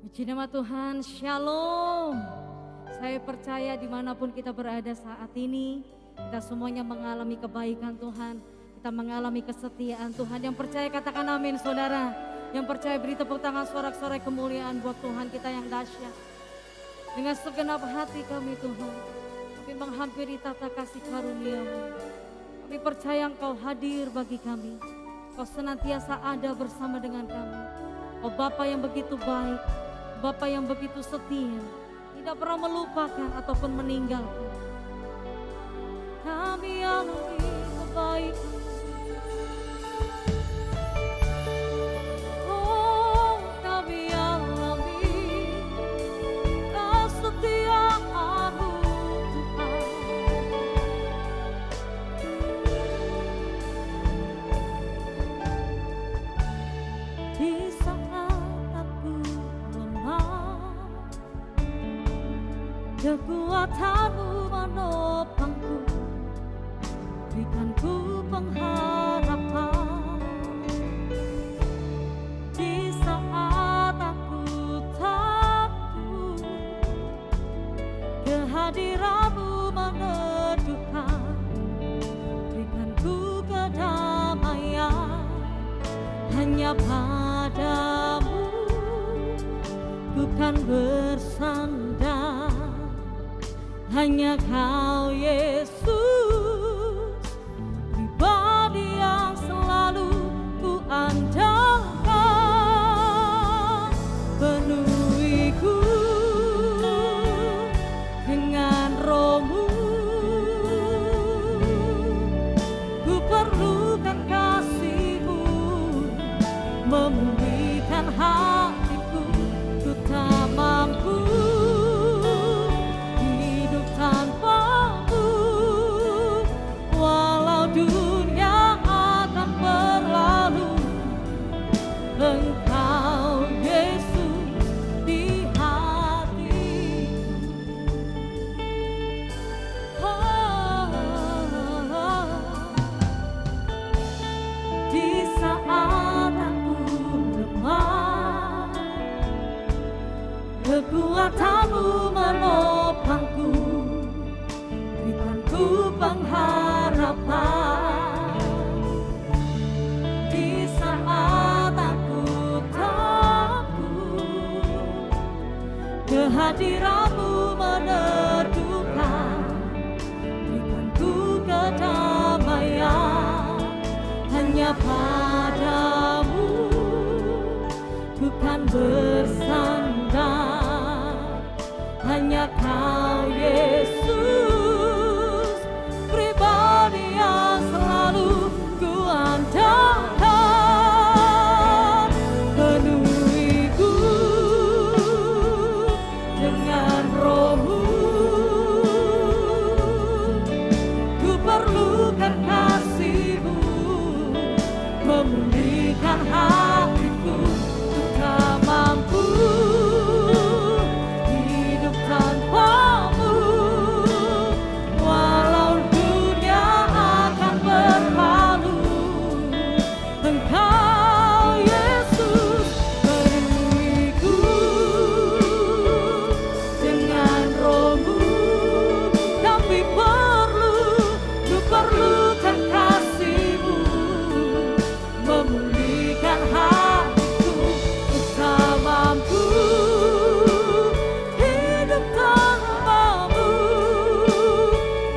Puji nama Tuhan, Shalom. Saya percaya dimanapun kita berada saat ini, kita semuanya mengalami kebaikan Tuhan, kita mengalami kesetiaan Tuhan. Yang percaya katakan amin saudara, yang percaya beri tepuk tangan sorak-sorai kemuliaan buat Tuhan kita yang dahsyat. Dengan segenap hati kami Tuhan, kami menghampiri tata kasih karunia-Mu. Kami percaya Engkau hadir bagi kami, Kau senantiasa ada bersama dengan kami. Kau Bapa yang begitu baik, Bapa yang begitu setia, tidak pernah melupakan ataupun meninggalkan. Kami alami kebaikan. Oh, kami alami kesetiaan-Mu Tuhan. Di saat aku lemah, kekuatan-Mu menopangku, berikan ku pengharapan. Di saat aku takut, kehadiran-Mu meneduhkan, berikan ku kedamaian. Hanya padamu ku kan bersandar, hanya Kau Yesus, pribadi yang selalu ku andalkan. Penuhiku dengan Roh-Mu, ku perlukan kasih-Mu, memulihkan hatiku. Ku tak mampu hidup tanpa-Mu, walau dunia akan berlalu. Engkau Yesus di hatiku. Di saat aku lemah, kekuatan-Mu menopangku, berikan ku pengharapan. Di saat aku takut, kehadiran-Mu meneduhkan, berikan ku kedamaian. Hanya padamu ku kan bersandar, hanya Kau Yesus, pribadi yang selalu ku andalkan. Penuhiku dengan Roh-Mu, ku perlukan kasih-Mu, memulihkan hatiku. Ku tak mampu hidup tanpa-Mu, walau dunia akan berlalu. Engkau Yesus, penuhiku dengan Roh-Mu. Kami ku perlukan kasih-Mu, memulihkan hatiku. Ku tak mampu hidup tanpa-Mu,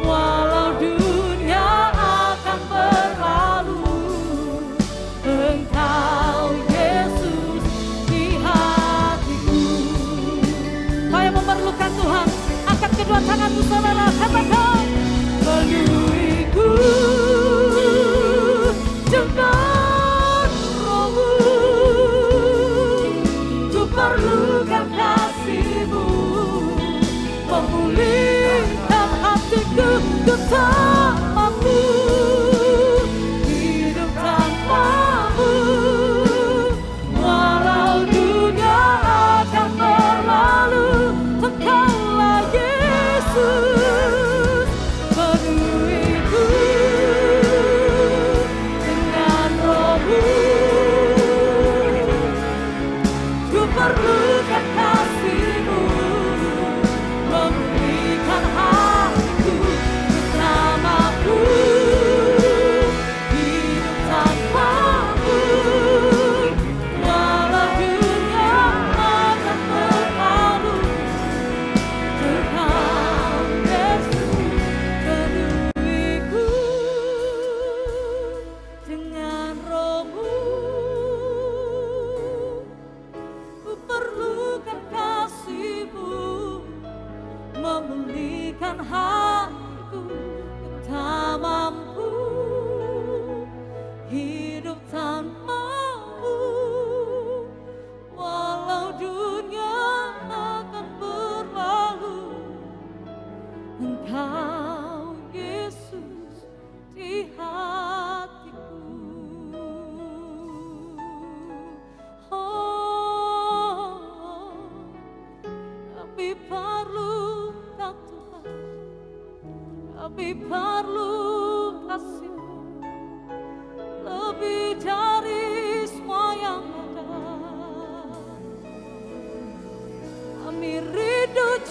walau dunia akan berlalu. Engkau Yesus di hatiku. Kau yang memerlukan Tuhan, angkat kedua tanganmu saudara, katakan, penuhiku dengan Roh-Mu, ku perlukan kasih-Mu, memulihkan hatiku. Ku tak mampu hidup tanpa-Mu, walau dunia akan berlalu. Engkaulah Yesus,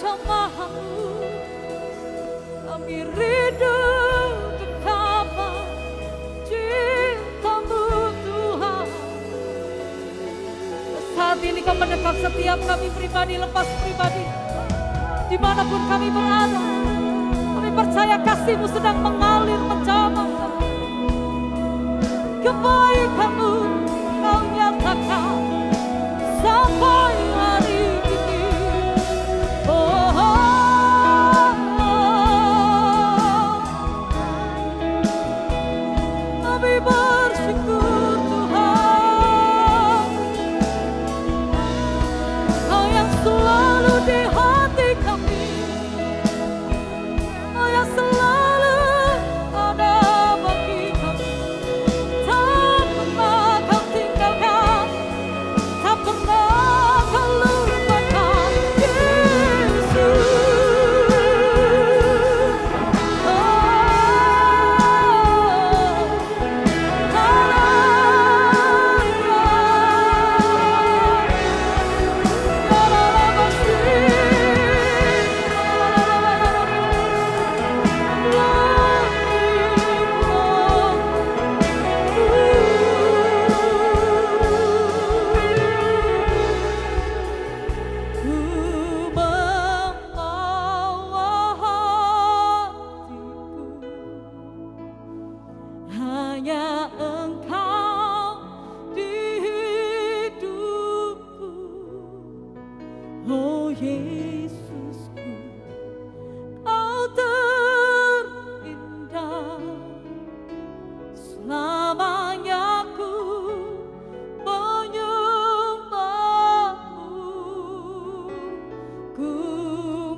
jamaah-Mu. Kami rindu betapa cinta-Mu Tuhan. Saat ini Kau mendekat setiap kami pribadi, lepas pribadi, dimanapun kami berada. Kami percaya kasih-Mu sedang mengalir menjamah. Kebaikan-Mu Kau nyatakan sampai hari ini. Oh, kami bersyukur Tuhan, Kau yang selalu di hati kami, Kau yang selalu ada bagi kami. Tak pernah Kau tinggalkan, tak pernah Kau lupakan, Yesus. Ku membawa hatiku, hanya Engkau di hidupku. Oh Yesusku, Kau terindah. Selamanya ku menyembah-Mu. Ku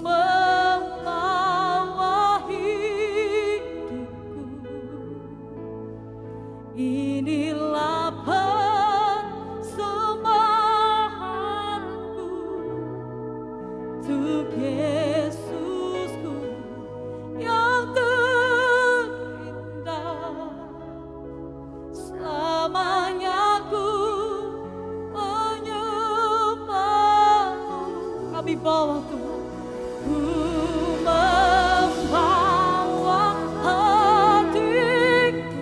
membawa hidupku, inilah persembahanku untuk Yesusku yang terindah. Selamanya ku menyembah-Mu. Kami bawa Tuhan. Ku membawa hatiku,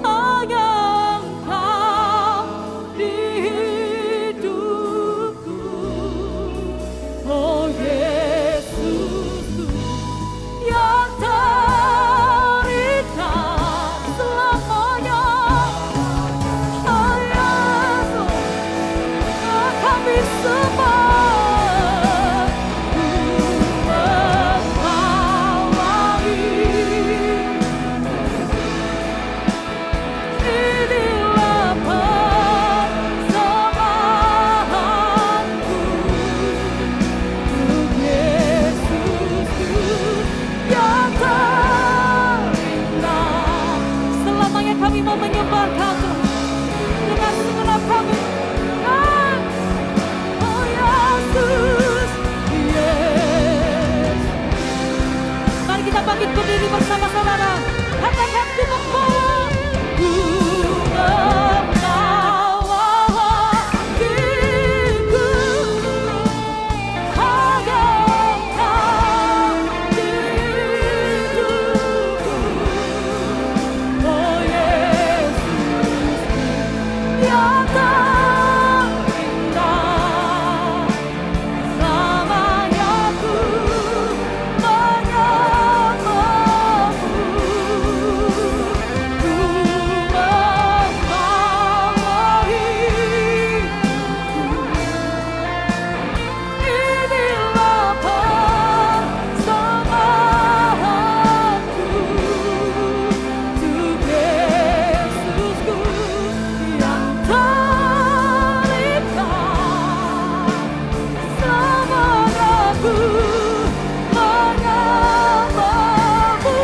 hanya Engkau di hidupku. Oh Yesusku yang terindah. Selamanya kami sembah. Ku membawa inilah persembahanku untuk Yesusku yang terindah. Selamanya kami mau menyembah Kau Tuhan dengan segenap kami. Oh Yesus, yes. Mari kita bangkit berdiri bersama saudara. Katakan ku membawa, ku membawa hatiku, hanya Engkau di hidupku. Oh Yesus yang terindah. Selamanya ku menyembah-Mu. Ku membawa hidupku, inilah persembahanku untuk Yesusku yang terindah. Selamanya ku menyembah-Mu.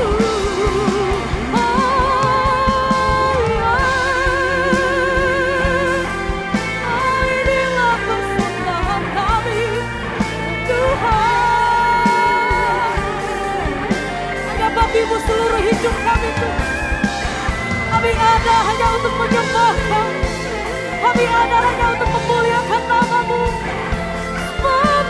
Inilah persembahan kami Tuhan. Hanya bagi-Mu seluruh hidup kami Tuhan. Kami ada hanya untuk menyembah-Kau. Kami ada hanya untuk memuliakan nama-Mu. Sebab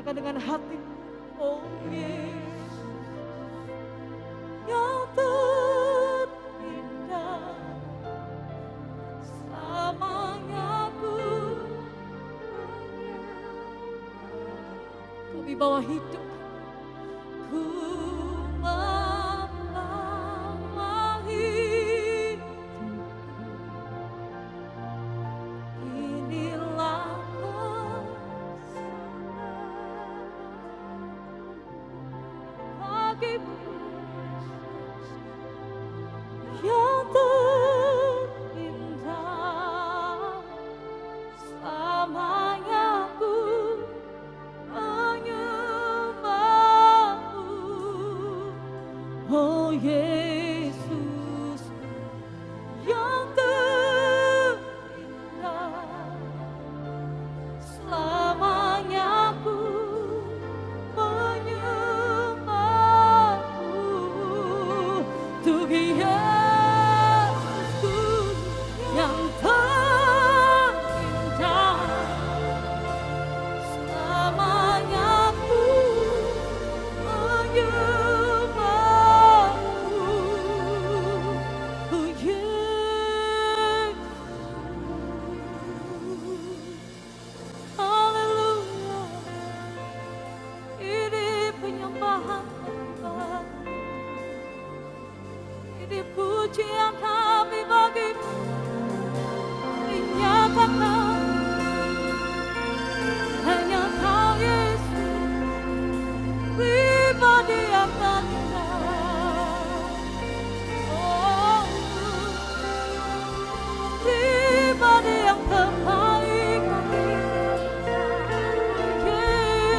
katakan dengan hati, oh Yesus, yang terindah selamanya kami bawa hidup, ku membawa hidupku, inilah bagimu yang terindah selamanya ku menyembahmu, oh Yesus yang terindah selamanya ku menyembahmu, untuk Yesusku yang terindah selamanya ku menyembahmu, oh Yesus, haleluya. Ini penyembahan kami, ini pujian kami bagimu, dinyatakan hanya Kau Yesus, pribadi yang terindah, oh pribadi yang terbaik kami, Yesus,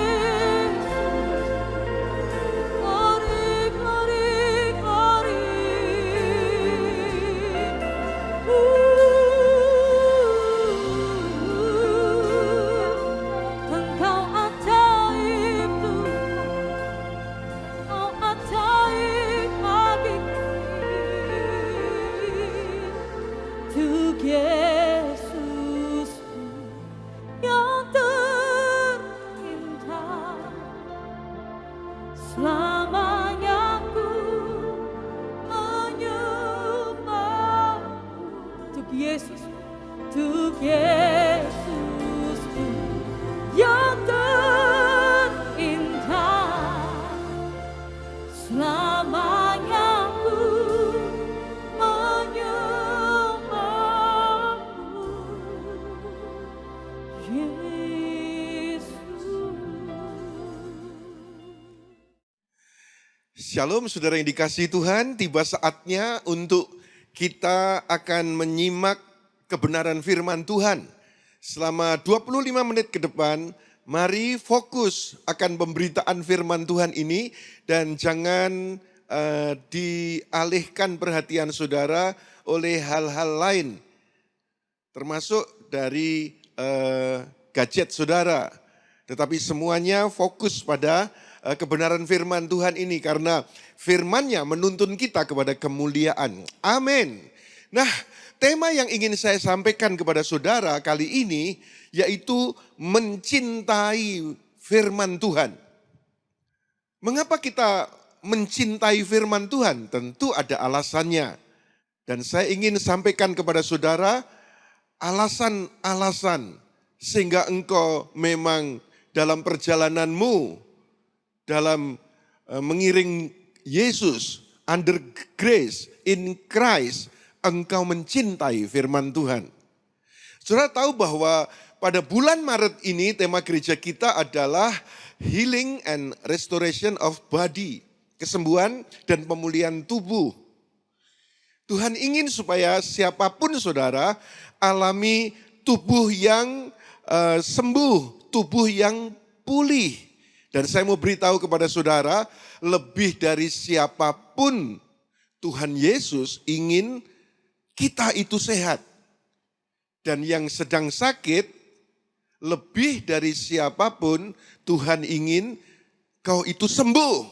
glory, glory, glory. Engkau ajaib Tuhan, Engkau ajaib bagiku, untuk Yesus yang terindah selamanya ku menyembahmu, untuk Yesus yang terindah selamanya ku menyembahmu, Yesus. Shalom saudara yang dikasihi Tuhan, tiba saatnya untuk kita akan menyimak kebenaran firman Tuhan. Selama 25 menit ke depan, mari fokus akan pemberitaan firman Tuhan ini dan jangan dialihkan perhatian saudara oleh hal-hal lain. Termasuk dari gadget saudara. Tetapi semuanya fokus pada kebenaran firman Tuhan ini karena firman-Nya menuntun kita kepada kemuliaan. Amin. Nah, tema yang ingin saya sampaikan kepada saudara kali ini yaitu mencintai firman Tuhan. Mengapa kita mencintai firman Tuhan? Tentu ada alasannya. Dan saya ingin sampaikan kepada saudara alasan-alasan sehingga engkau memang dalam perjalananmu, dalam mengiring Yesus, under grace, in Christ, engkau mencintai firman Tuhan. Saudara tahu bahwa pada bulan Maret ini tema gereja kita adalah Healing and Restoration of Body, kesembuhan dan pemulihan tubuh. Tuhan ingin supaya siapapun saudara alami tubuh yang sembuh, tubuh yang pulih. Dan saya mau beritahu kepada saudara, lebih dari siapapun Tuhan Yesus ingin kita itu sehat. Dan yang sedang sakit, lebih dari siapapun Tuhan ingin kau itu sembuh.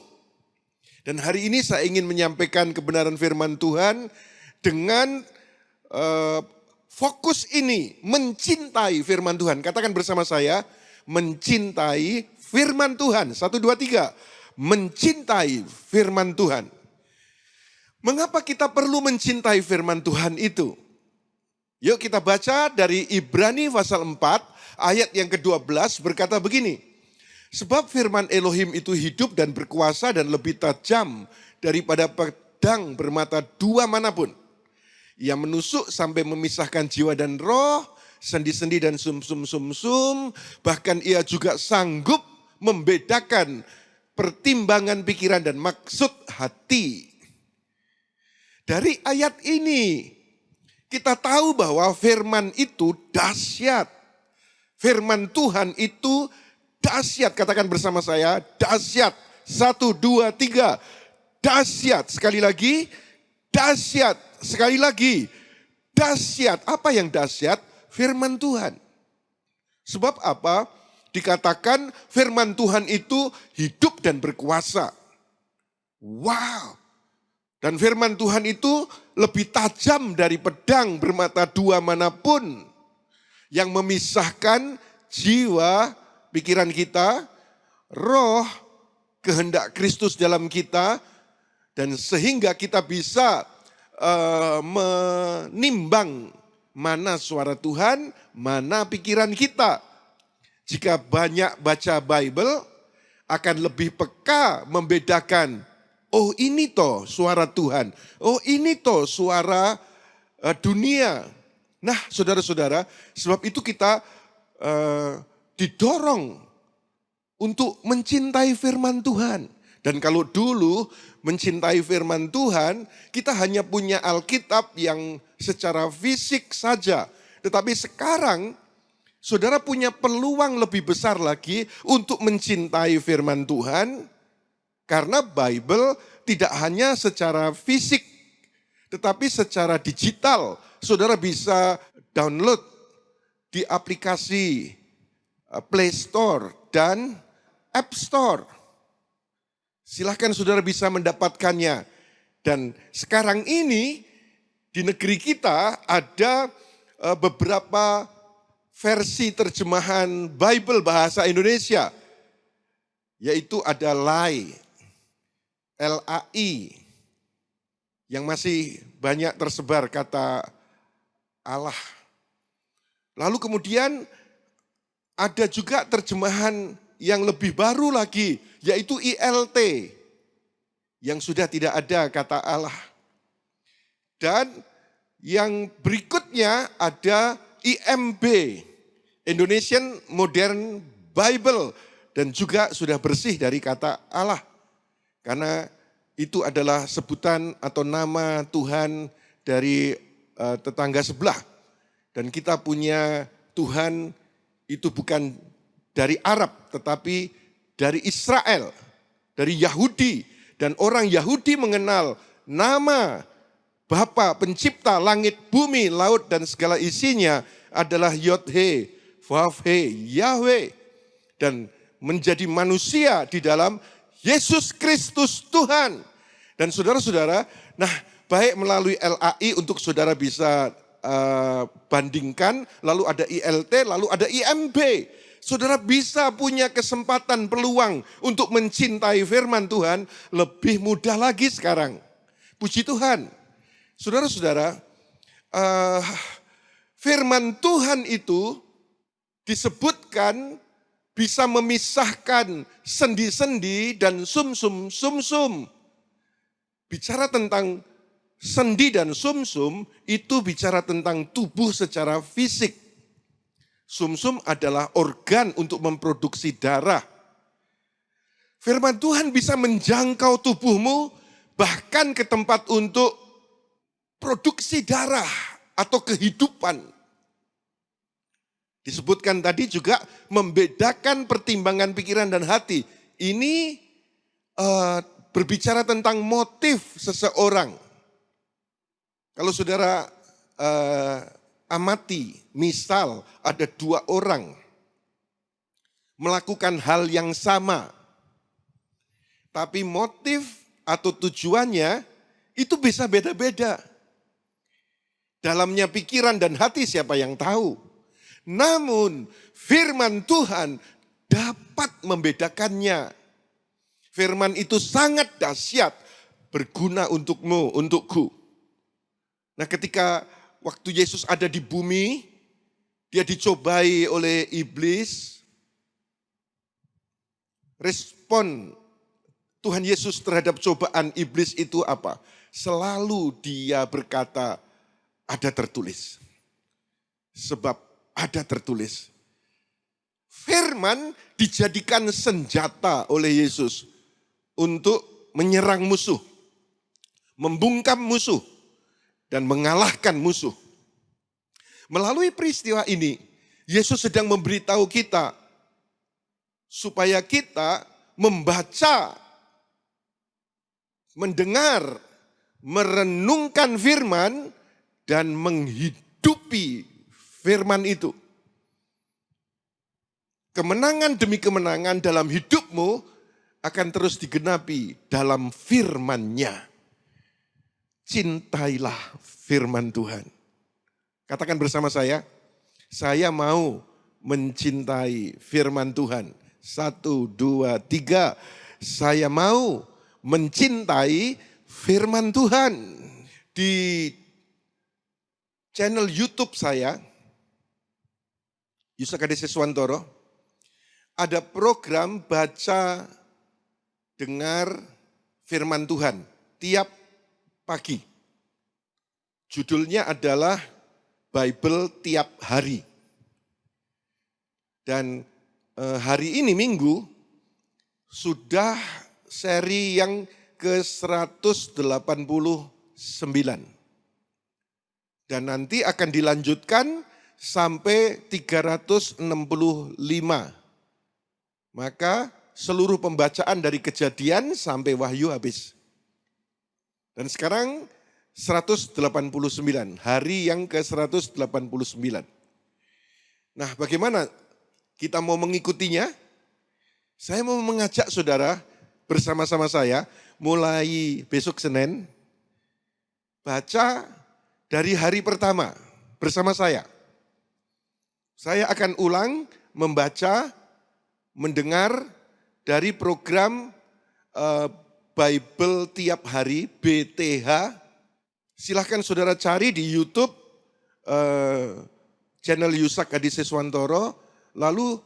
Dan hari ini saya ingin menyampaikan kebenaran firman Tuhan dengan fokus ini, mencintai firman Tuhan. Katakan bersama saya, mencintai firman Tuhan. 1, 2, 3. Mencintai firman Tuhan. Mengapa kita perlu mencintai firman Tuhan itu? Yuk kita baca dari Ibrani pasal 4 ayat yang ke-12 berkata begini. Sebab firman Elohim itu hidup dan berkuasa dan lebih tajam daripada pedang bermata dua manapun. Ia menusuk sampai memisahkan jiwa dan roh, sendi-sendi dan sumsum-sumsum. Bahkan ia juga sanggup membedakan pertimbangan pikiran dan maksud hati. Dari ayat ini kita tahu bahwa firman itu dahsyat. Firman Tuhan itu dahsyat. Katakan bersama saya, dahsyat. 1, 2, 3. Dahsyat. Sekali lagi, dahsyat. Sekali lagi, dahsyat. Apa yang dahsyat? Firman Tuhan. Sebab apa? Dikatakan firman Tuhan itu hidup dan berkuasa. Wow. Dan firman Tuhan itu lebih tajam dari pedang bermata dua manapun. Yang memisahkan jiwa, pikiran kita, roh, kehendak Kristus dalam kita. Dan sehingga kita bisa menimbang mana suara Tuhan, mana pikiran kita. Jika banyak baca Bible, akan lebih peka membedakan, oh ini toh suara Tuhan, oh ini toh suara dunia. Nah saudara-saudara, sebab itu kita didorong untuk mencintai firman Tuhan. Dan kalau dulu mencintai firman Tuhan, kita hanya punya Alkitab yang secara fisik saja. Tetapi sekarang, saudara punya peluang lebih besar lagi untuk mencintai firman Tuhan. Karena Bible tidak hanya secara fisik, tetapi secara digital. Saudara bisa download di aplikasi Play Store dan App Store. Silahkan saudara bisa mendapatkannya. Dan sekarang ini di negeri kita ada beberapa versi terjemahan Bible bahasa Indonesia. Yaitu ada LAI, L-A-I, yang masih banyak tersebar kata Allah. Lalu kemudian ada juga terjemahan yang lebih baru lagi, yaitu ILT, yang sudah tidak ada kata Allah. Dan yang berikutnya ada IMB, Indonesian Modern Bible, dan juga sudah bersih dari kata Allah. Karena itu adalah sebutan atau nama Tuhan dari tetangga sebelah. Dan kita punya Tuhan itu bukan dari Arab, tetapi dari Israel, dari Yahudi. Dan orang Yahudi mengenal nama Bapa pencipta langit, bumi, laut, dan segala isinya adalah Yod-He, Vav-He, Yahweh. Dan menjadi manusia di dalam Yesus Kristus Tuhan. Dan saudara-saudara, nah baik melalui LAI untuk saudara bisa bandingkan, lalu ada ILT, lalu ada IMB. Saudara bisa punya kesempatan, peluang untuk mencintai firman Tuhan lebih mudah lagi sekarang. Puji Tuhan. Saudara-saudara, firman Tuhan itu disebutkan bisa memisahkan sendi-sendi dan sumsum-sumsum. Bicara tentang sendi dan sumsum itu bicara tentang tubuh secara fisik. Sumsum adalah organ untuk memproduksi darah. Firman Tuhan bisa menjangkau tubuhmu bahkan ke tempat untuk produksi darah atau kehidupan. Disebutkan tadi juga membedakan pertimbangan pikiran dan hati. Ini berbicara tentang motif seseorang. Kalau saudara amati, misal ada dua orang melakukan hal yang sama, tapi motif atau tujuannya itu bisa beda-beda. Dalamnya pikiran dan hati siapa yang tahu? Namun firman Tuhan dapat membedakannya. Firman itu sangat dahsyat, berguna untukmu, untukku. Nah, ketika waktu Yesus ada di bumi, dia dicobai oleh iblis. Respon Tuhan Yesus terhadap cobaan iblis itu apa? Selalu dia berkata, ada tertulis. Sebab ada tertulis. Firman dijadikan senjata oleh Yesus untuk menyerang musuh, membungkam musuh, dan mengalahkan musuh. Melalui peristiwa ini, Yesus sedang memberitahu kita supaya kita membaca, mendengar, merenungkan firman, dan menghidupi firman itu. Kemenangan demi kemenangan dalam hidupmu akan terus digenapi dalam firman-Nya. Cintailah firman Tuhan. Katakan bersama saya mau mencintai firman Tuhan. 1, 2, 3, saya mau mencintai firman Tuhan. Di channel YouTube saya, Yusak Hadi Siswantoro, ada program baca dengar firman Tuhan tiap pagi. Judulnya adalah Bible tiap hari. Dan hari ini Minggu sudah seri yang ke-189. Dan nanti akan dilanjutkan sampai 365. Maka seluruh pembacaan dari Kejadian sampai Wahyu habis. Dan sekarang 189, hari yang ke-189. Nah, bagaimana kita mau mengikutinya? Saya mau mengajak saudara bersama-sama saya mulai besok Senin baca dari hari pertama bersama saya. Saya akan ulang membaca, mendengar dari program Bible tiap hari, BTH. Silahkan saudara cari di YouTube channel Yusak Hadi Siswantoro. Lalu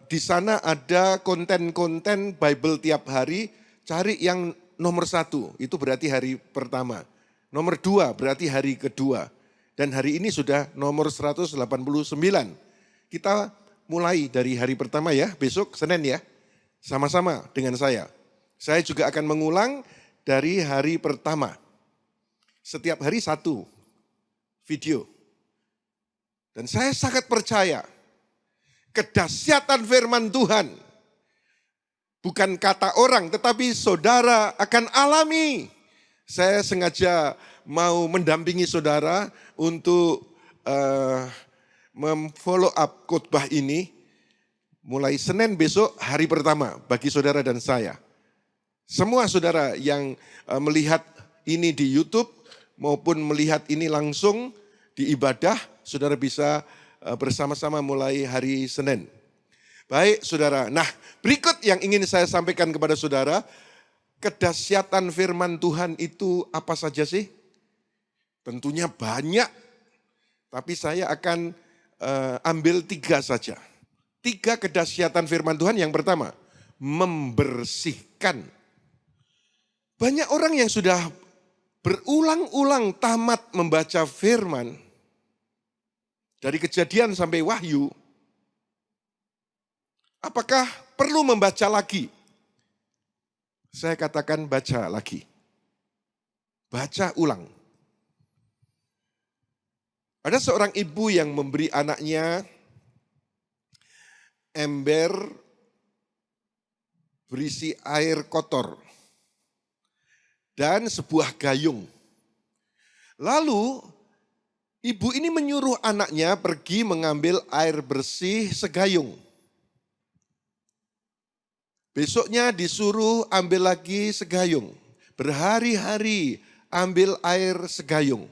di sana ada konten-konten Bible tiap hari. Cari yang nomor 1, itu berarti hari pertama. Nomor 2 berarti hari kedua. Dan hari ini sudah nomor 189. Kita mulai dari hari pertama ya, besok Senin ya. Sama-sama dengan saya. Saya juga akan mengulang dari hari pertama. Setiap hari 1 video. Dan saya sangat percaya kedahsyatan firman Tuhan. Bukan kata orang, tetapi saudara akan alami. Saya sengaja mau mendampingi saudara untuk memfollow up khotbah ini. Mulai Senin besok hari pertama bagi saudara dan saya. Semua saudara yang melihat ini di YouTube maupun melihat ini langsung di ibadah, saudara bisa bersama-sama mulai hari Senin. Baik saudara, nah berikut yang ingin saya sampaikan kepada saudara, kedahsyatan firman Tuhan itu apa saja sih? Tentunya banyak, tapi saya akan ambil 3 saja. 3 kedahsyatan firman Tuhan. Yang pertama, membersihkan. Banyak orang yang sudah berulang-ulang tamat membaca firman, dari Kejadian sampai Wahyu, apakah perlu membaca lagi? Saya katakan baca lagi. Baca ulang. Ada seorang ibu yang memberi anaknya ember berisi air kotor dan sebuah gayung. Lalu ibu ini menyuruh anaknya pergi mengambil air bersih segayung. Besoknya disuruh ambil lagi segayung. Berhari-hari ambil air segayung.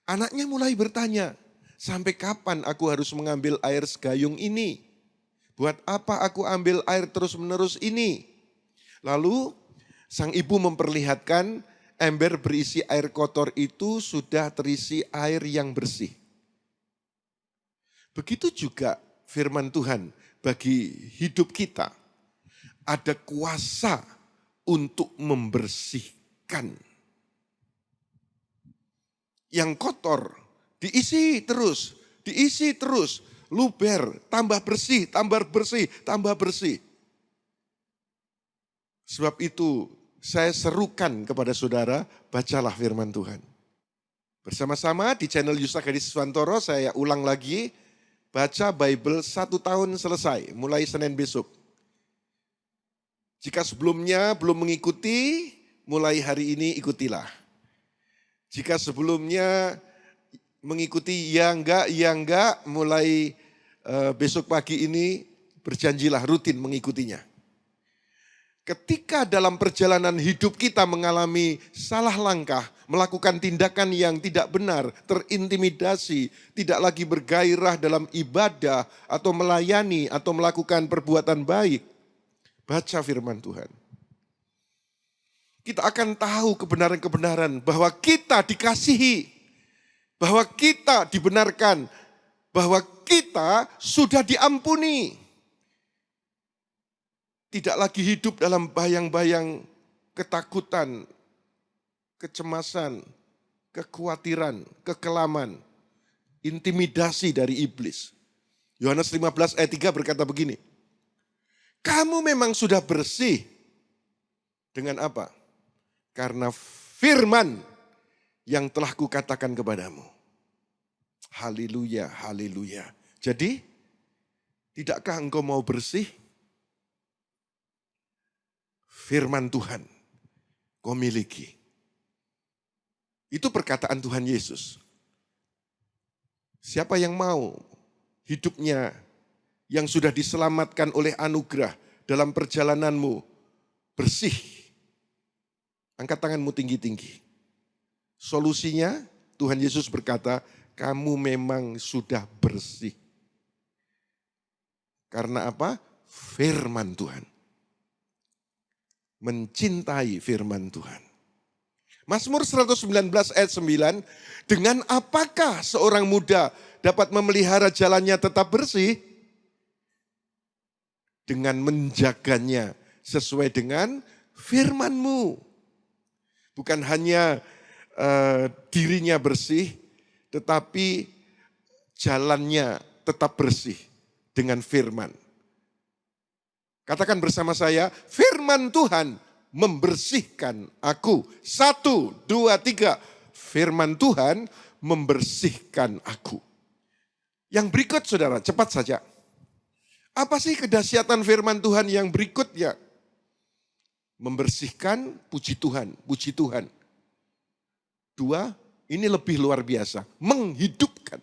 Anaknya mulai bertanya, sampai kapan aku harus mengambil air segayung ini? Buat apa aku ambil air terus-menerus ini? Lalu sang ibu memperlihatkan ember berisi air kotor itu sudah terisi air yang bersih. Begitu juga firman Tuhan bagi hidup kita. Ada kuasa untuk membersihkan. Yang kotor diisi terus, luber, tambah bersih, tambah bersih, tambah bersih. Sebab itu saya serukan kepada saudara, bacalah firman Tuhan. Bersama-sama di channel Yusak Hadis Swantoro, saya ulang lagi, baca Bible 1 tahun selesai, mulai Senin besok. Jika sebelumnya belum mengikuti, mulai hari ini ikutilah. Jika sebelumnya mengikuti ya enggak, mulai besok pagi ini berjanjilah rutin mengikutinya. Ketika dalam perjalanan hidup kita mengalami salah langkah, melakukan tindakan yang tidak benar, terintimidasi, tidak lagi bergairah dalam ibadah atau melayani atau melakukan perbuatan baik, baca firman Tuhan. Kita akan tahu kebenaran-kebenaran bahwa kita dikasihi, bahwa kita dibenarkan, bahwa kita sudah diampuni. Tidak lagi hidup dalam bayang-bayang ketakutan, kecemasan, kekhawatiran, kekelaman, intimidasi dari iblis. Yohanes 15 ayat 3 berkata begini, kamu memang sudah bersih. Dengan apa? Karena firman yang telah kukatakan kepadamu. Haleluya, haleluya. Jadi, tidakkah engkau mau bersih? Firman Tuhan kau miliki. Itu perkataan Tuhan Yesus. Siapa yang mau hidupnya yang sudah diselamatkan oleh anugerah dalam perjalananmu bersih? Angkat tanganmu tinggi-tinggi. Solusinya Tuhan Yesus berkata, kamu memang sudah bersih. Karena apa? Firman Tuhan. Mencintai firman Tuhan. Mazmur 119 ayat 9, dengan apakah seorang muda dapat memelihara jalannya tetap bersih? Dengan menjaganya sesuai dengan firman-Mu. Bukan hanya dirinya bersih, tetapi jalannya tetap bersih dengan firman. Katakan bersama saya, firman Tuhan membersihkan aku. 1, 2, 3. Firman Tuhan membersihkan aku. Yang berikut saudara, cepat saja. Apa sih kedahsyatan firman Tuhan yang berikutnya? Membersihkan, puji Tuhan, puji Tuhan. 2, ini lebih luar biasa, menghidupkan.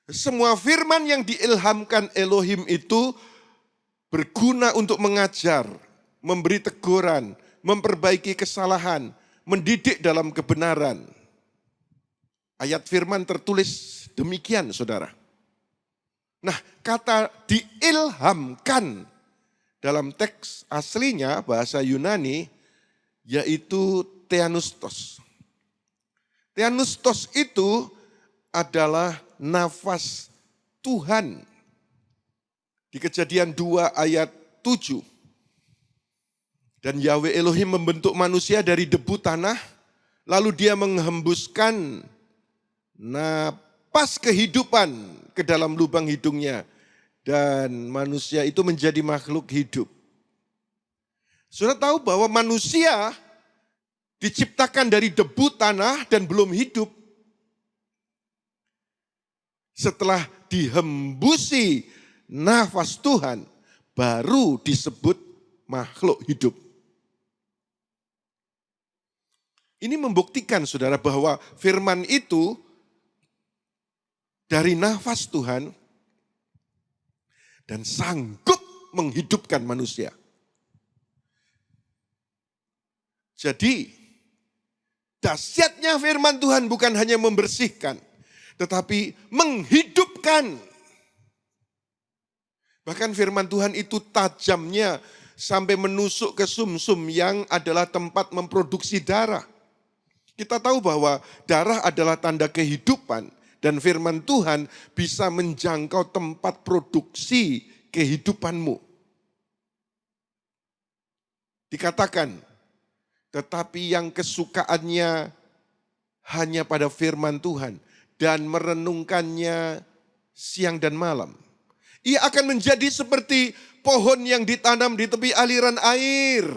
Semua firman yang diilhamkan Elohim itu berguna untuk mengajar, memberi teguran, memperbaiki kesalahan, mendidik dalam kebenaran. Ayat firman tertulis demikian, saudara. Nah, kata diilhamkan dalam teks aslinya bahasa Yunani yaitu theanustos. Theanustos itu adalah nafas Tuhan. Di Kejadian 2 ayat 7. Dan Yahweh Elohim membentuk manusia dari debu tanah, lalu dia menghembuskan napas kehidupan ke dalam lubang hidungnya. Dan manusia itu menjadi makhluk hidup. Sudah tahu bahwa manusia diciptakan dari debu tanah dan belum hidup. Setelah dihembusi nafas Tuhan, baru disebut makhluk hidup. Ini membuktikan saudara bahwa firman itu dari nafas Tuhan dan sanggup menghidupkan manusia. Jadi, dahsyatnya firman Tuhan bukan hanya membersihkan, tetapi menghidupkan. Bahkan firman Tuhan itu tajamnya sampai menusuk ke sumsum yang adalah tempat memproduksi darah. Kita tahu bahwa darah adalah tanda kehidupan dan firman Tuhan bisa menjangkau tempat produksi kehidupanmu. Dikatakan, tetapi yang kesukaannya hanya pada firman Tuhan dan merenungkannya siang dan malam. Ia akan menjadi seperti pohon yang ditanam di tepi aliran air.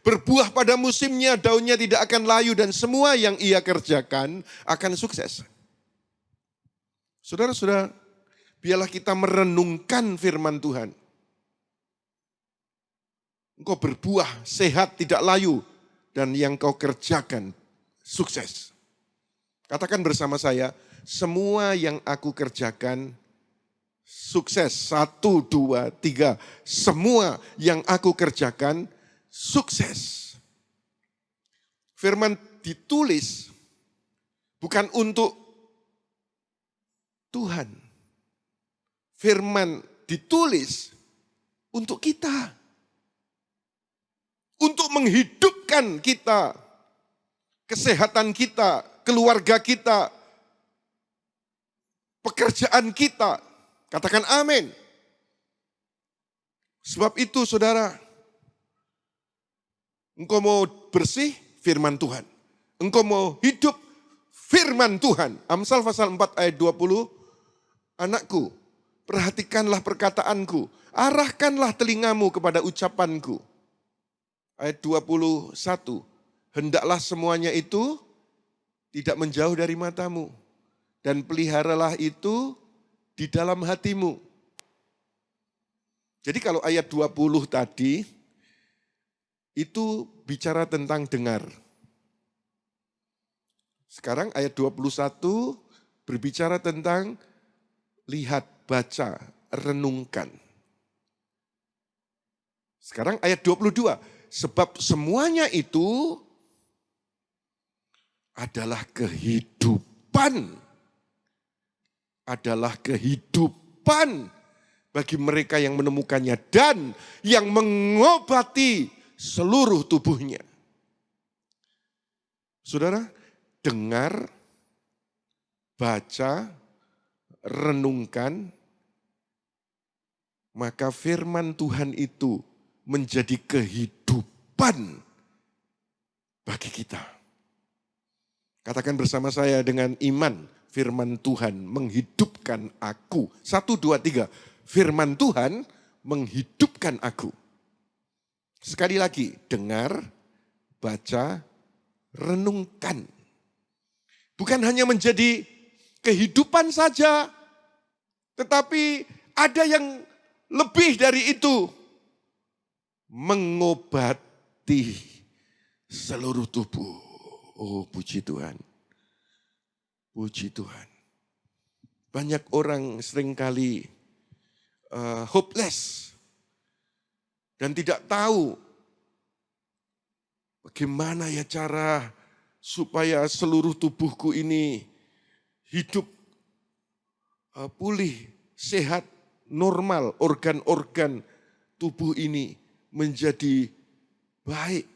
Berbuah pada musimnya, daunnya tidak akan layu dan semua yang ia kerjakan akan sukses. Saudara-saudara, biarlah kita merenungkan firman Tuhan. Engkau berbuah, sehat, tidak layu, dan yang kau kerjakan sukses. Katakan bersama saya, semua yang aku kerjakan sukses. 1, 2, 3. Semua yang aku kerjakan sukses. Firman ditulis bukan untuk Tuhan. Firman ditulis untuk kita. Untuk menghidupkan kita, kesehatan kita, keluarga kita, pekerjaan kita. Katakan amin. Sebab itu saudara, engkau mau bersih, firman Tuhan. Engkau mau hidup, firman Tuhan. Amsal pasal 4 ayat 20, anakku, perhatikanlah perkataanku, arahkanlah telingamu kepada ucapanku. Ayat 21, hendaklah semuanya itu tidak menjauh dari matamu, dan peliharalah itu di dalam hatimu. Jadi kalau ayat 20 tadi, itu bicara tentang dengar. Sekarang ayat 21 berbicara tentang lihat, baca, renungkan. Sekarang ayat 22, sebab semuanya itu adalah kehidupan. Adalah kehidupan bagi mereka yang menemukannya dan yang mengobati seluruh tubuhnya. Saudara, dengar, baca, renungkan, maka firman Tuhan itu menjadi kehidupan bagi kita. Katakan bersama saya dengan iman, firman Tuhan menghidupkan aku. 1, 2, 3, firman Tuhan menghidupkan aku. Sekali lagi, dengar, baca, renungkan. Bukan hanya menjadi kehidupan saja, tetapi ada yang lebih dari itu. Mengobati seluruh tubuh. Oh, puji Tuhan. Puji Tuhan. Banyak orang seringkali hopeless dan tidak tahu bagaimana ya cara supaya seluruh tubuhku ini hidup pulih, sehat, normal, organ-organ tubuh ini menjadi baik.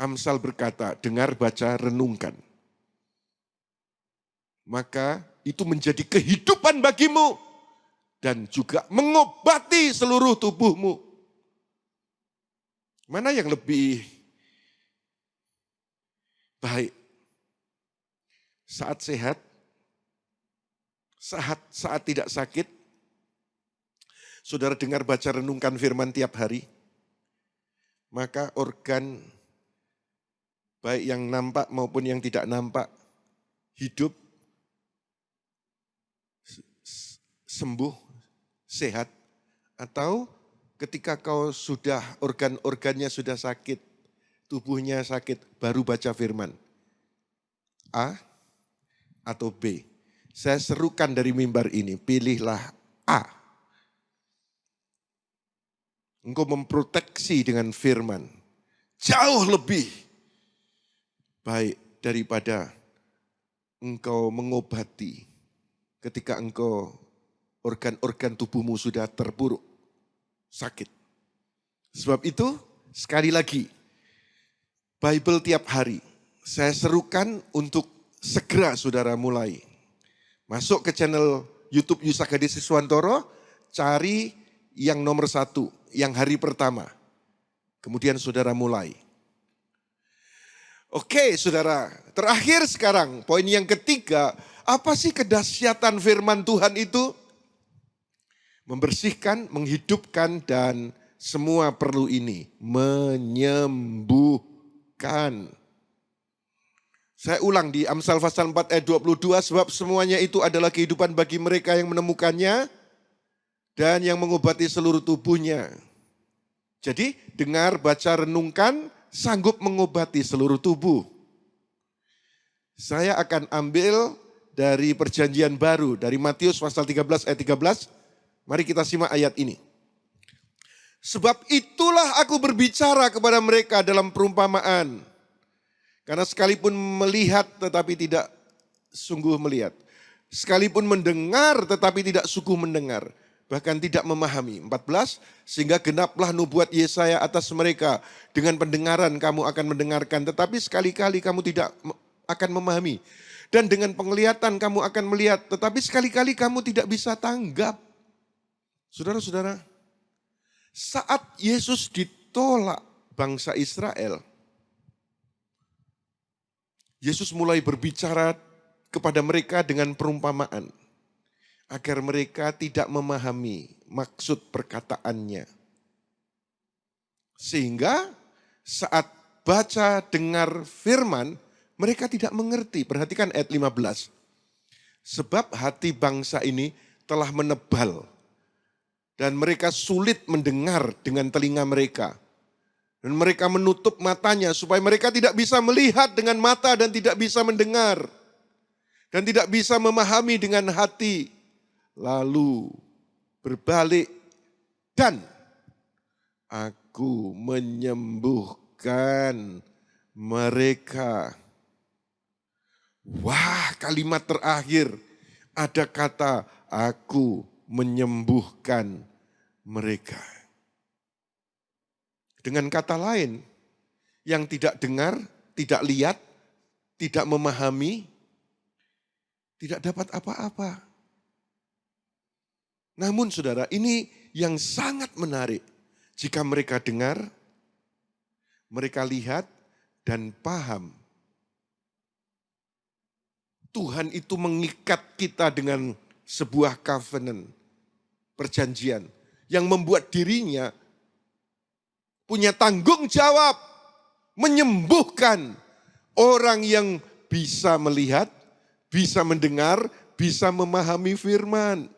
Amsal berkata, dengar, baca, renungkan. Maka itu menjadi kehidupan bagimu dan juga mengobati seluruh tubuhmu. Mana yang lebih baik? Saat sehat, saat tidak sakit, saudara dengar, baca, renungkan firman tiap hari, maka organ baik yang nampak maupun yang tidak nampak, hidup, sembuh, sehat. Atau ketika kau sudah, organ-organnya sudah sakit, tubuhnya sakit, baru baca firman. A atau B. Saya serukan dari mimbar ini, pilihlah A. Engkau memproteksi dengan firman. Jauh lebih baik daripada engkau mengobati ketika engkau organ-organ tubuhmu sudah terpuruk, sakit. Sebab itu sekali lagi, Bible tiap hari saya serukan untuk segera saudara mulai. Masuk ke channel YouTube Yusak Hadi Siswantoro, cari yang nomor 1, yang hari pertama. Kemudian saudara mulai. Oke saudara, terakhir sekarang poin yang ketiga, apa sih kedahsyatan firman Tuhan itu? Membersihkan, menghidupkan, dan semua perlu ini. Menyembuhkan. Saya ulang di Amsal pasal 4 ayat 22, sebab semuanya itu adalah kehidupan bagi mereka yang menemukannya dan yang mengobati seluruh tubuhnya. Jadi dengar, baca, renungkan, sanggup mengobati seluruh tubuh. Saya akan ambil dari perjanjian baru, dari Matius pasal 13 ayat 13. Mari kita simak ayat ini. Sebab itulah aku berbicara kepada mereka dalam perumpamaan. Karena sekalipun melihat tetapi tidak sungguh melihat. Sekalipun mendengar tetapi tidak sungguh mendengar. Bahkan tidak memahami. 14, sehingga genaplah nubuat Yesaya atas mereka. Dengan pendengaran kamu akan mendengarkan, tetapi sekali-kali kamu tidak akan memahami. Dan dengan penglihatan kamu akan melihat, tetapi sekali-kali kamu tidak bisa tanggap. Saudara-saudara, saat Yesus ditolak bangsa Israel, Yesus mulai berbicara kepada mereka dengan perumpamaan, agar mereka tidak memahami maksud perkataannya. Sehingga saat baca dengar firman, mereka tidak mengerti. Perhatikan ayat 15. Sebab hati bangsa ini telah menebal, dan mereka sulit mendengar dengan telinga mereka. Dan mereka menutup matanya supaya mereka tidak bisa melihat dengan mata dan tidak bisa mendengar. Dan tidak bisa memahami dengan hati. Lalu berbalik dan aku menyembuhkan mereka. Wah, kalimat terakhir ada kata aku menyembuhkan mereka. Dengan kata lain, yang tidak dengar, tidak lihat, tidak memahami, tidak dapat apa-apa. Namun saudara, ini yang sangat menarik. Jika mereka dengar, mereka lihat dan paham. Tuhan itu mengikat kita dengan sebuah covenant, perjanjian, yang membuat dirinya punya tanggung jawab menyembuhkan orang yang bisa melihat, bisa mendengar, bisa memahami firman.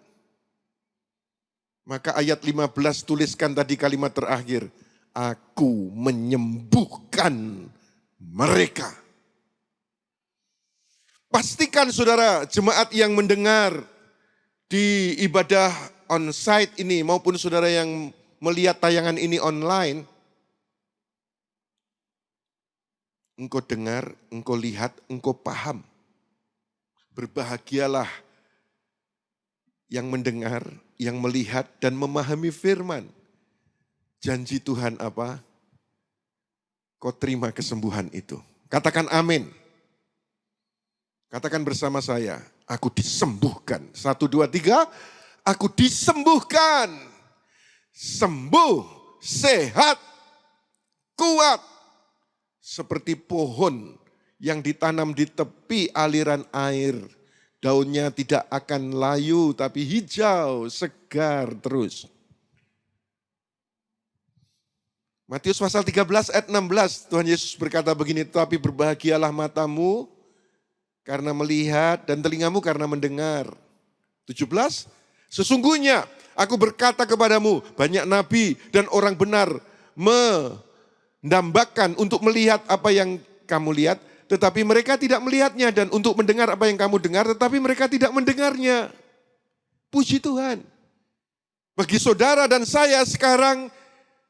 Maka ayat 15 tuliskan tadi kalimat terakhir, aku menyembuhkan mereka. Pastikan saudara jemaat yang mendengar di ibadah on-site ini maupun saudara yang melihat tayangan ini online, engkau dengar, engkau lihat, engkau paham. Berbahagialah yang mendengar, yang melihat dan memahami firman. Janji Tuhan apa? Kau terima kesembuhan itu. Katakan amin. Katakan bersama saya, aku disembuhkan. 1, 2, 3, aku disembuhkan. Sembuh, sehat, kuat. Seperti pohon yang ditanam di tepi aliran air. Daunnya tidak akan layu tapi hijau, segar terus. Matius pasal 13 ayat 16, Tuhan Yesus berkata begini, tapi berbahagialah matamu karena melihat dan telingamu karena mendengar. 17, sesungguhnya aku berkata kepadamu, banyak nabi dan orang benar mendambakan untuk melihat apa yang kamu lihat, tetapi mereka tidak melihatnya, dan untuk mendengar apa yang kamu dengar, tetapi mereka tidak mendengarnya. Puji Tuhan. Bagi saudara dan saya sekarang,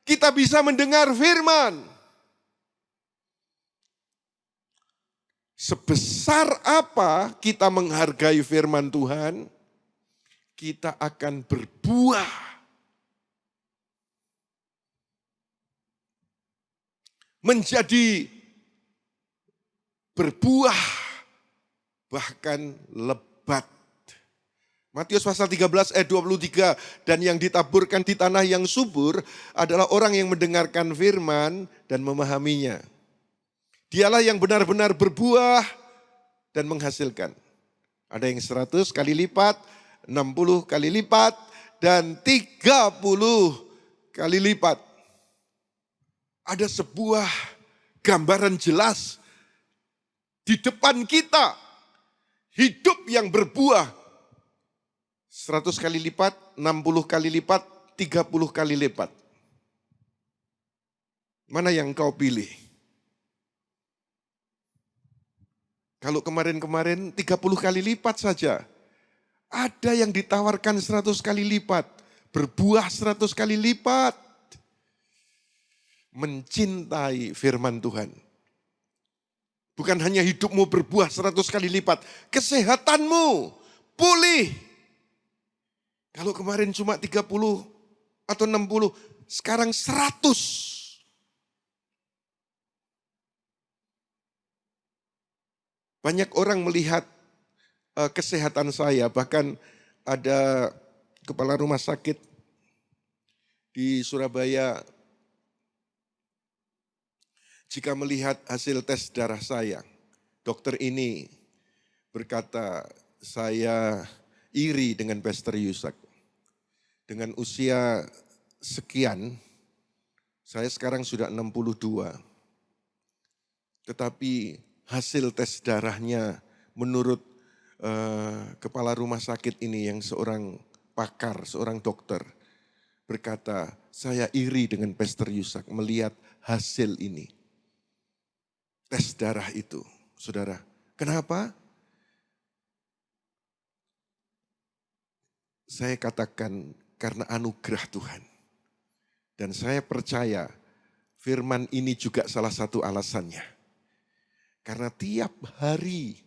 kita bisa mendengar firman. Sebesar apa kita menghargai firman Tuhan, kita akan berbuah. Menjadi berbuah, bahkan lebat. Matius pasal 13 ayat 23, dan yang ditaburkan di tanah yang subur adalah orang yang mendengarkan firman dan memahaminya. Dialah yang benar-benar berbuah dan menghasilkan. Ada yang 100 kali lipat, 60 kali lipat, dan 30 kali lipat. Ada sebuah gambaran jelas di depan kita. Hidup yang berbuah 100 kali lipat, 60 kali lipat, 30 kali lipat. Mana yang kau pilih? Kalau kemarin-kemarin 30 kali lipat saja. Ada yang ditawarkan 100 kali lipat. Berbuah 100 kali lipat. Mencintai firman Tuhan. Bukan hanya hidupmu berbuah 100 kali lipat. Kesehatanmu pulih. Kalau kemarin cuma 30 atau 60, sekarang 100. Banyak orang melihat kesehatan saya, bahkan ada kepala rumah sakit di Surabaya, jika melihat hasil tes darah saya, dokter ini berkata, saya iri dengan Pastor Yusak. Dengan usia sekian, saya sekarang sudah 62. Tetapi hasil tes darahnya menurut kepala rumah sakit ini yang seorang pakar, seorang dokter, berkata, saya iri dengan Pastor Yusak melihat hasil ini. Tes darah itu, saudara. Kenapa? Saya katakan karena anugerah Tuhan. Dan saya percaya firman ini juga salah satu alasannya. Karena tiap hari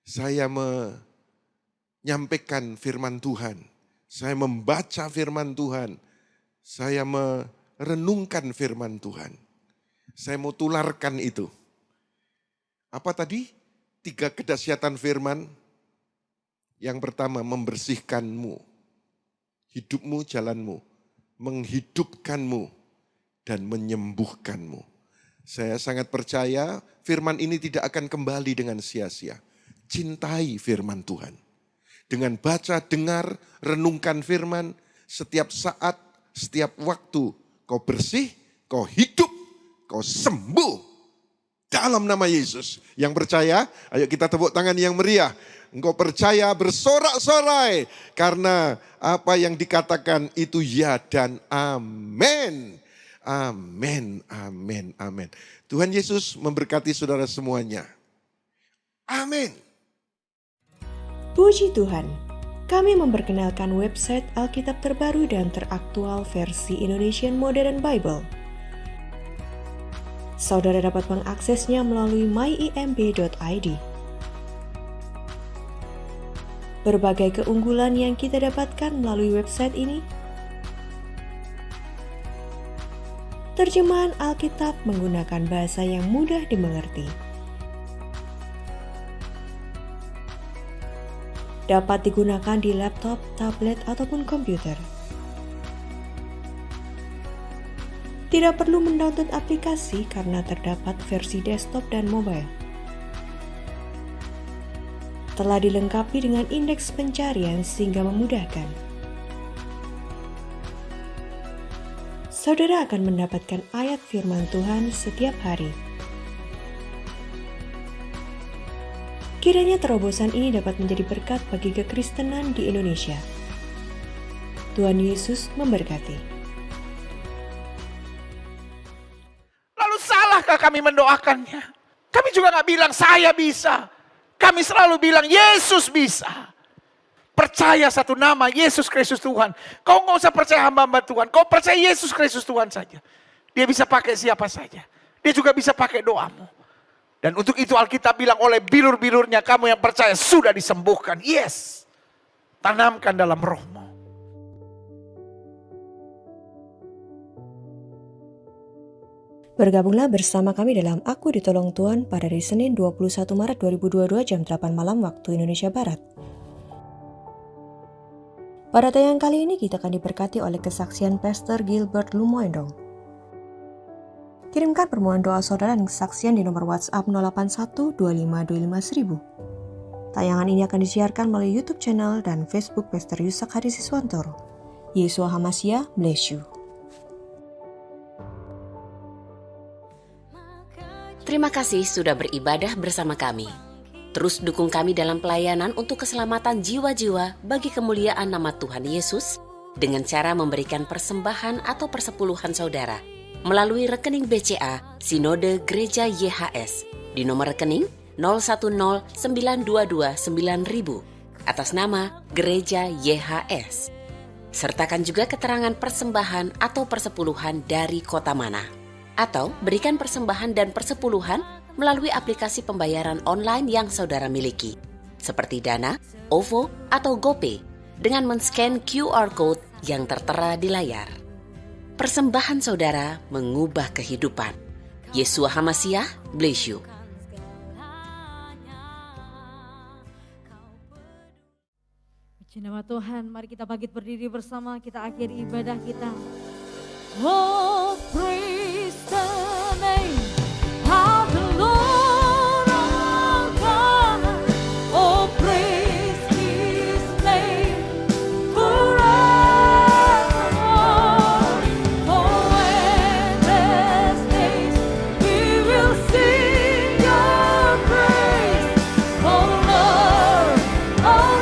saya menyampaikan firman Tuhan. Saya membaca firman Tuhan. Saya merenungkan firman Tuhan. Saya mau tularkan itu. Apa tadi? 3 kedahsyatan firman. Yang pertama, membersihkanmu, hidupmu, jalanmu, menghidupkanmu, dan menyembuhkanmu. Saya sangat percaya firman ini tidak akan kembali dengan sia-sia. Cintai firman Tuhan. Dengan baca, dengar, renungkan firman, setiap saat, setiap waktu, kau bersih, kau hidup, kau sembuh. Dalam nama Yesus. Yang percaya, ayo kita tepuk tangan yang meriah. Engkau percaya bersorak-sorai. Karena apa yang dikatakan itu ya dan amin. Amin, amin, amin. Tuhan Yesus memberkati saudara semuanya. Amin. Puji Tuhan, kami memperkenalkan website Alkitab terbaru dan teraktual versi Indonesian Modern Bible. Saudara dapat mengaksesnya melalui myimb.id. Berbagai keunggulan yang kita dapatkan melalui website ini. Terjemahan Alkitab menggunakan bahasa yang mudah dimengerti. Dapat digunakan di laptop, tablet, ataupun komputer. Tidak perlu mendownload aplikasi karena terdapat versi desktop dan mobile. Telah dilengkapi dengan indeks pencarian sehingga memudahkan. Saudara akan mendapatkan ayat firman Tuhan setiap hari. Kiranya terobosan ini dapat menjadi berkat bagi kekristenan di Indonesia. Tuhan Yesus memberkati. Lalu salahkah kami mendoakannya? Kami juga gak bilang saya bisa. Kami selalu bilang Yesus bisa. Percaya satu nama Yesus Kristus Tuhan. Kau gak usah percaya hamba-hamba Tuhan. Kau percaya Yesus Kristus Tuhan saja. Dia bisa pakai siapa saja. Dia juga bisa pakai doamu. Dan untuk itu Alkitab bilang oleh bilur-bilurnya kamu yang percaya sudah disembuhkan. Yes. Tanamkan dalam rohmu. Bergabunglah bersama kami dalam Aku Ditolong Tuhan pada hari Senin 21 Maret 2022 jam 8 malam waktu Indonesia Barat. Pada tayangan kali ini kita akan diberkati oleh kesaksian Pastor Gilbert Lumoindong. Kirimkan permohonan doa saudara dan kesaksian di nomor WhatsApp 081 2525 1000. Tayangan ini akan disiarkan melalui YouTube channel dan Facebook Pastor Yusak Hadi Siswantoro. Yesua Hamasya, bless you. Terima kasih sudah beribadah bersama kami. Terus dukung kami dalam pelayanan untuk keselamatan jiwa-jiwa bagi kemuliaan nama Tuhan Yesus dengan cara memberikan persembahan atau persepuluhan saudara melalui rekening BCA Sinode Gereja YHS di nomor rekening 0109229000 atas nama Gereja YHS. Sertakan juga keterangan persembahan atau persepuluhan dari kota mana. Atau berikan persembahan dan persepuluhan melalui aplikasi pembayaran online yang saudara miliki, seperti Dana, OVO, atau GoPay, dengan men-scan QR Code yang tertera di layar. Persembahan saudara mengubah kehidupan. Yesua Hamasya, bless you. Puji nama Tuhan, mari kita bangkit berdiri bersama, kita akhiri ibadah kita. Oh, praise the name of the Lord our God. Oh, praise His name forevermore. For endless days we will sing Your praise, oh Lord our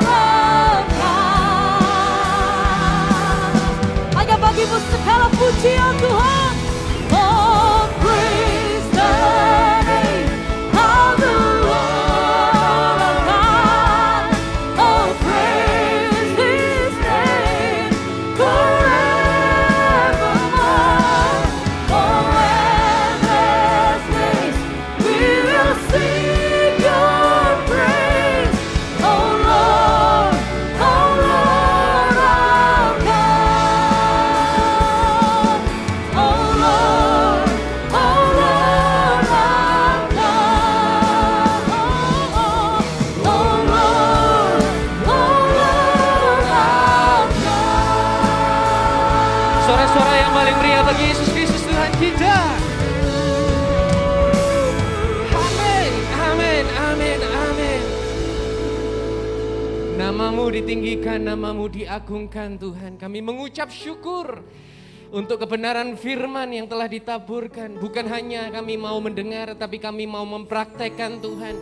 God. Hanya bagimu segala pujian Tuhan. Oh, praise the name of the Lord our God. Oh, praise His name forevermore. For endless days we will sing Your praise, oh Lord our God. Oh Lord our God. Oh Lord our God. Suara-suara yang paling meriah bagi Yesus Kristus Tuhan kita. Amin, amin, amin, amin. Namamu ditinggikan, namamu diagungkan Tuhan. Kami mengucap syukur untuk kebenaran firman yang telah ditaburkan. Bukan hanya kami mau mendengar, tapi kami mau mempraktekkan Tuhan.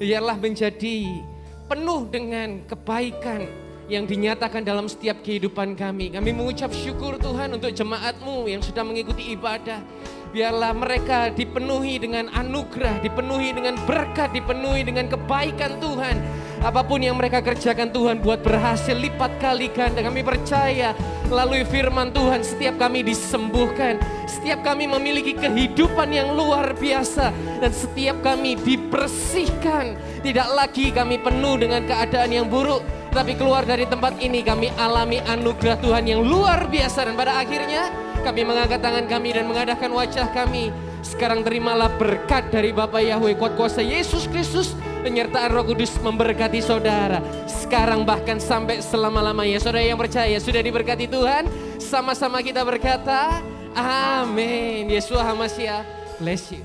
Biarlah menjadi penuh dengan kebaikan yang dinyatakan dalam setiap kehidupan kami. Kami mengucap syukur Tuhan untuk jemaat-Mu yang sudah mengikuti ibadah. Biarlah mereka dipenuhi dengan anugerah, dipenuhi dengan berkat, dipenuhi dengan kebaikan Tuhan. Apapun yang mereka kerjakan Tuhan buat berhasil lipat kali ganda. Kami percaya melalui firman Tuhan setiap kami disembuhkan. Setiap kami memiliki kehidupan yang luar biasa. Dan setiap kami dibersihkan. Tidak lagi kami penuh dengan keadaan yang buruk. Tapi keluar dari tempat ini kami alami anugerah Tuhan yang luar biasa. Dan pada akhirnya kami mengangkat tangan kami dan mengadahkan wajah kami. Sekarang terimalah berkat dari Bapa Yahweh, kuat kuasa Yesus Kristus, penyertaan Roh Kudus memberkati saudara. Sekarang bahkan sampai selama-lamanya. Saudara yang percaya sudah diberkati Tuhan. Sama-sama kita berkata, amin. Yesua Hamasya, bless you.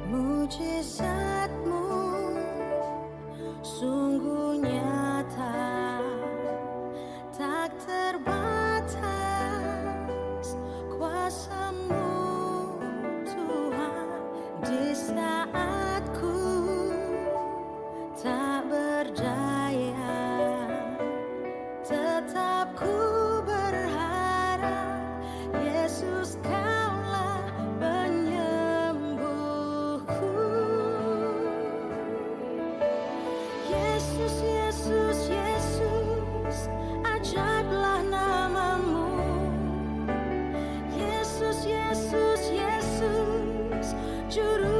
Mujizat-Mu sungguh nyata, tak terbatas kuasa-Mu Tuhan. Di saat ku tak berdaya, tetap ku berharap Yesus Kaulah penyembuhku. Juru